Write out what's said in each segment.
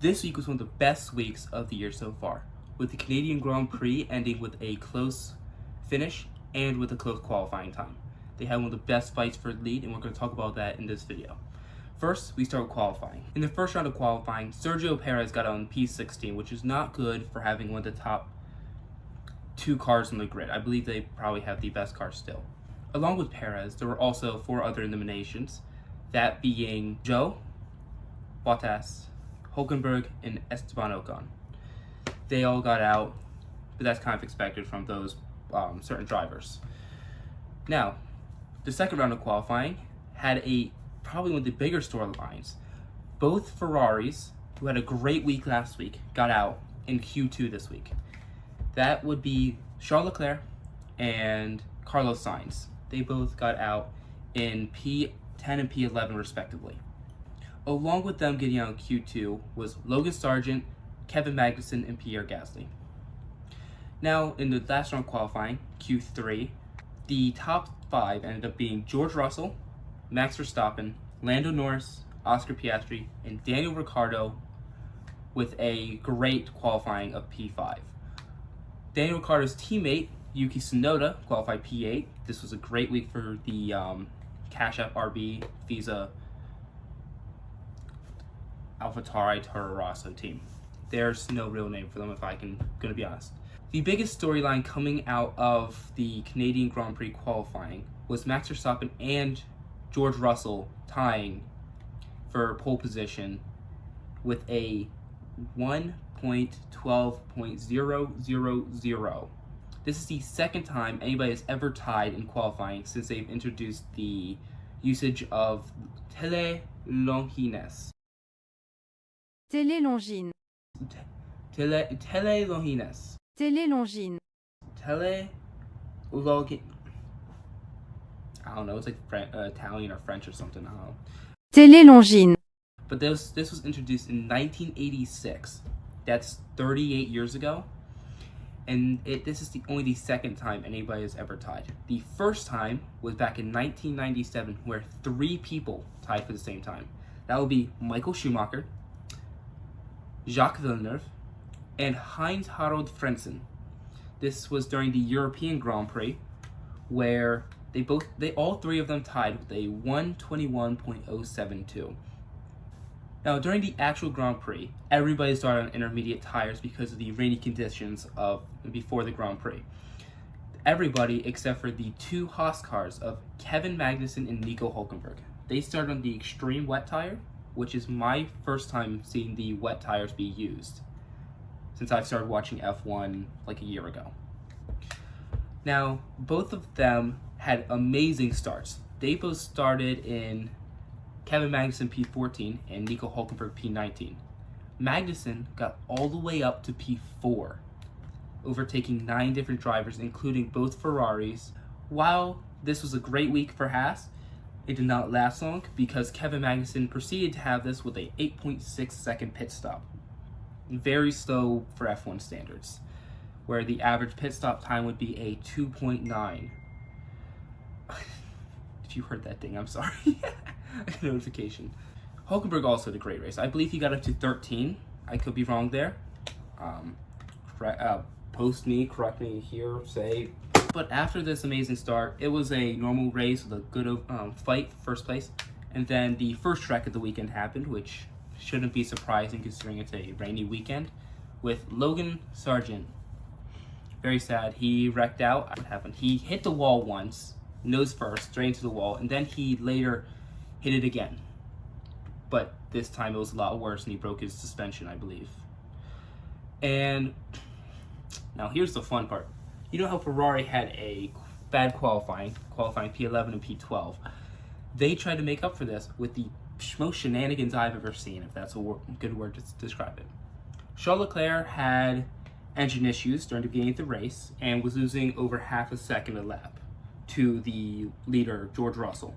This week was one of the best weeks of the year so far, with the Canadian Grand Prix ending with a close finish and with a close qualifying time. They had one of the best fights for the lead, and we're going to talk about that in this video. First, we start with qualifying. In the first round of qualifying, Sergio Perez got on P16, which is not good for having one of the top two cars on the grid. I believe they probably have the best car still. Along with Perez, there were also 4 other eliminations, that being Joe, Bottas, Hulkenberg, and Esteban Ocon. They all got out, but that's kind of expected from those certain drivers. Now, the second round of qualifying had probably one of the bigger storylines. Both Ferraris, who had a great week last week, got out in Q2 this week. That would be Charles Leclerc and Carlos Sainz. They both got out in P10 and P11 respectively. Along with them getting out in Q2 was Logan Sargent, Kevin Magnussen, and Pierre Gasly. Now, in the last round qualifying, Q3, the top 5 ended up being George Russell, Max Verstappen, Lando Norris, Oscar Piastri, and Daniel Ricciardo, with a great qualifying of P5. Daniel Ricciardo's teammate, Yuki Tsunoda, qualified P8. This was a great week for the Cash App RB Visa AlphaTauri Toro Rosso team. There's no real name for them, if I'm gonna be honest. The biggest storyline coming out of the Canadian Grand Prix qualifying was Max Verstappen and George Russell tying for pole position with a 1.12.000. This is the second time anybody has ever tied in qualifying since they've introduced the usage of Telelongines. Télélongine. Telelongines. Télélongine. Telelongines. I don't know, it's like Italian or French or something, I don't know. Télélongine. But this was introduced in 1986. That's 38 years ago. And this is only the second time anybody has ever tied. The first time was back in 1997, where 3 people tied for the same time. That would be Michael Schumacher, Jacques Villeneuve, and Heinz-Harald Frentzen. This was during the European Grand Prix, where all 3 of them tied with a 1:21.072. Now, during the actual Grand Prix, everybody started on intermediate tires because of the rainy conditions of before the Grand Prix. Everybody except for the 2 Haas cars of Kevin Magnussen and Nico Hulkenberg. They started on the extreme wet tire, which is my first time seeing the wet tires be used since I've started watching F1 like a year ago. Now, both of them had amazing starts. They both started in Kevin Magnussen P14 and Nico Hulkenberg P19. Magnussen got all the way up to P4, overtaking 9 different drivers, including both Ferraris. While this was a great week for Haas, it did not last long because Kevin Magnussen proceeded to have this with a 8.6 second pit stop. Very slow for F1 standards, where the average pit stop time would be a 2.9. If you heard that ding, I'm sorry. I got a notification. Hulkenberg also had a great race. I believe he got up to 13. I could be wrong there. Post me, correct me here, say. But after this amazing start, it was a normal race with a good fight for first place. And then the first wreck of the weekend happened, which shouldn't be surprising considering it's a rainy weekend, with Logan Sargent. Very sad. He wrecked out. What happened? He hit the wall once, nose first, straight into the wall, and then he later hit it again. But this time it was a lot worse and he broke his suspension, I believe. And now here's the fun part. You know how Ferrari had a bad qualifying P11 and P12? They tried to make up for this with the most shenanigans I've ever seen, if that's a good word to describe it. Charles Leclerc had engine issues during the beginning of the race and was losing over half a second a lap to the leader, George Russell.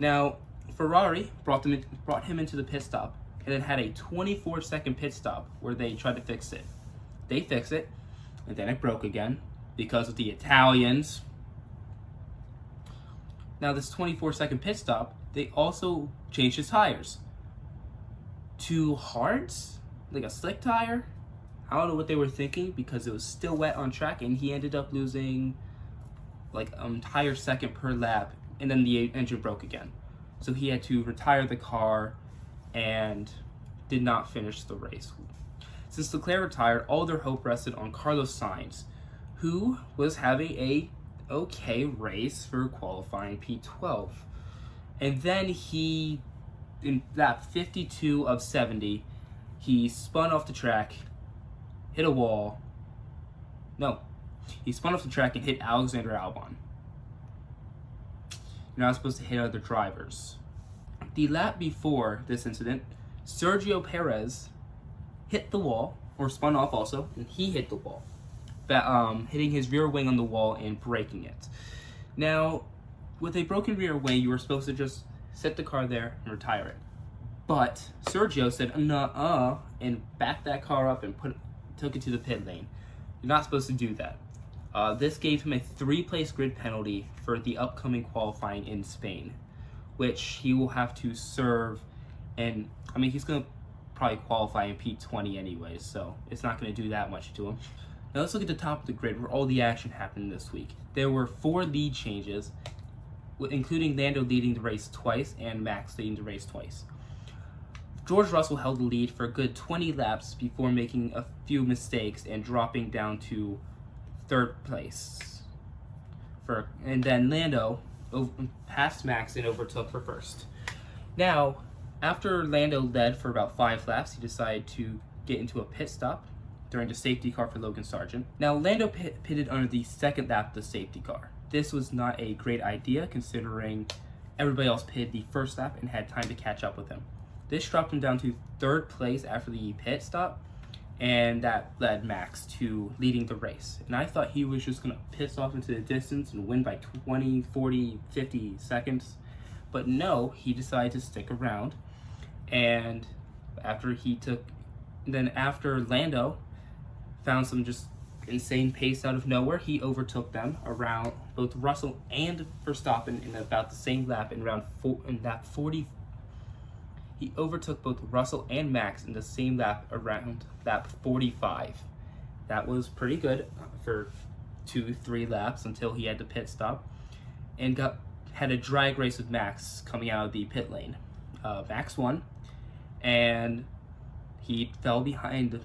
Now, Ferrari brought him into the pit stop and then had a 24-second pit stop where they tried to fix it. They fixed it, and then it broke again because of the Italians. Now, this 24-second pit stop, they also changed his tires too hard, like a slick tire. I don't know what they were thinking because it was still wet on track, and he ended up losing like entire second per lap, and then the engine broke again. So he had to retire the car and did not finish the race. Since Leclerc retired, all their hope rested on Carlos Sainz, who was having a okay race for qualifying P12. And then he, in lap 52 of 70, he spun off the track, hit a wall. No, he spun off the track and hit Alexander Albon. You're not supposed to hit other drivers. The lap before this incident, Sergio Perez hit the wall, or spun off also, and he hit the wall, hitting his rear wing on the wall and breaking it. Now, with a broken rear wing, you were supposed to just set the car there and retire it. But Sergio said, nuh-uh, and backed that car up and took it to the pit lane. You're not supposed to do that. This gave him a 3-place grid penalty for the upcoming qualifying in Spain, which he will have to serve. And I mean, he's going to probably qualify in P20 anyways, so it's not going to do that much to him. Now let's look at the top of the grid where all the action happened this week. There were 4 lead changes, including Lando leading the race twice and Max leading the race twice. George Russell held the lead for a good 20 laps before making a few mistakes and dropping down to 3rd place. And then Lando passed Max and overtook for 1st. Now, after Lando led for about 5 laps, he decided to get into a pit stop during the safety car for Logan Sargent. Now, Lando pitted under the 2nd lap of the safety car. This was not a great idea considering everybody else pitted the 1st lap and had time to catch up with him. This dropped him down to 3rd place after the pit stop, and that led Max to leading the race. And I thought he was just going to piss off into the distance and win by 20, 40, 50 seconds. But no, he decided to stick around. And after Lando found some just insane pace out of nowhere, he overtook them around both Russell and Verstappen in about the same lap in lap 40. He overtook both Russell and Max in the same lap around lap 45. That was pretty good for 2-3 laps until he had to pit stop and had a drag race with Max coming out of the pit lane. Max won, and he fell behind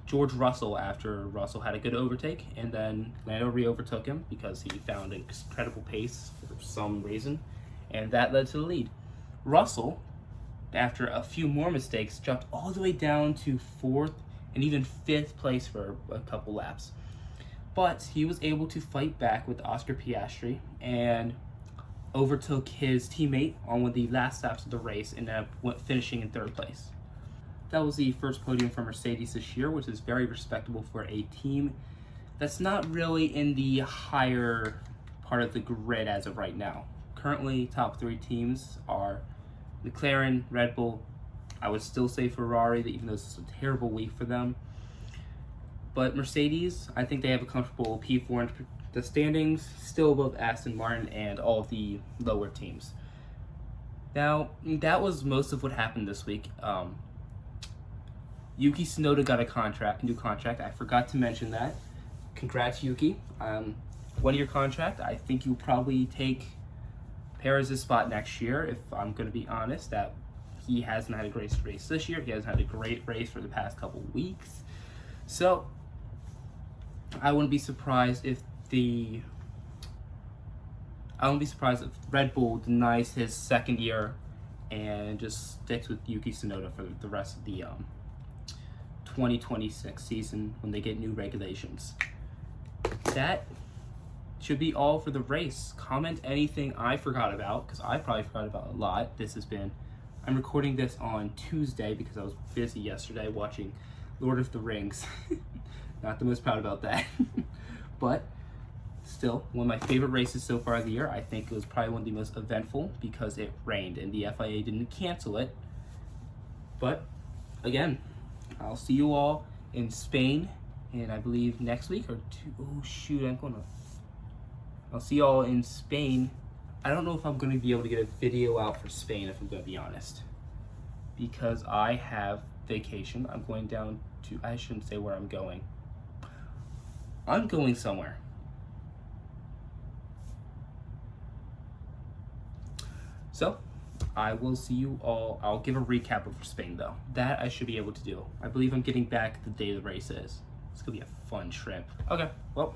George Russell after Russell had a good overtake, and then Lando re-overtook him because he found an incredible pace for some reason, and that led to the lead. Russell, after a few more mistakes, dropped all the way down to 4th and even 5th place for a couple laps. But he was able to fight back with Oscar Piastri and overtook his teammate on one of the last laps of the race and finishing in 3rd place. That was the first podium for Mercedes this year, which is very respectable for a team that's not really in the higher part of the grid as of right now. Currently, top 3 teams are McLaren, Red Bull. I would still say Ferrari, even though this is a terrible week for them. But Mercedes, I think they have a comfortable P4 in the standings, still above Aston Martin and all of the lower teams. Now, that was most of what happened this week. Yuki Tsunoda got a new contract. I forgot to mention that. Congrats, Yuki. 1-year contract. I think you'll probably take Perez's spot next year, if I'm going to be honest, that he hasn't had a great race this year. He hasn't had a great race for the past couple weeks. So, I wouldn't be surprised if Red Bull denies his 2nd year and just sticks with Yuki Tsunoda for the rest of the 2026 season when they get new regulations. That should be all for the race. Comment anything I forgot about, because I probably forgot about a lot. I'm recording this on Tuesday because I was busy yesterday watching Lord of the Rings. Not the most proud about that. But still, one of my favorite races so far of the year. I think it was probably one of the most eventful because it rained and the FIA didn't cancel it. But again, I'll see you all in Spain, and I believe next week or two. Oh shoot, I'll see you all in Spain. I don't know if I'm going to be able to get a video out for Spain, if I'm going to be honest. because I have vacation. I'm going down to, I shouldn't say where I'm going. I'm going somewhere. So, I will see you all. I'll give a recap of Spain though. That I should be able to do. I believe I'm getting back the day the race is. It's gonna be a fun trip. Okay, well,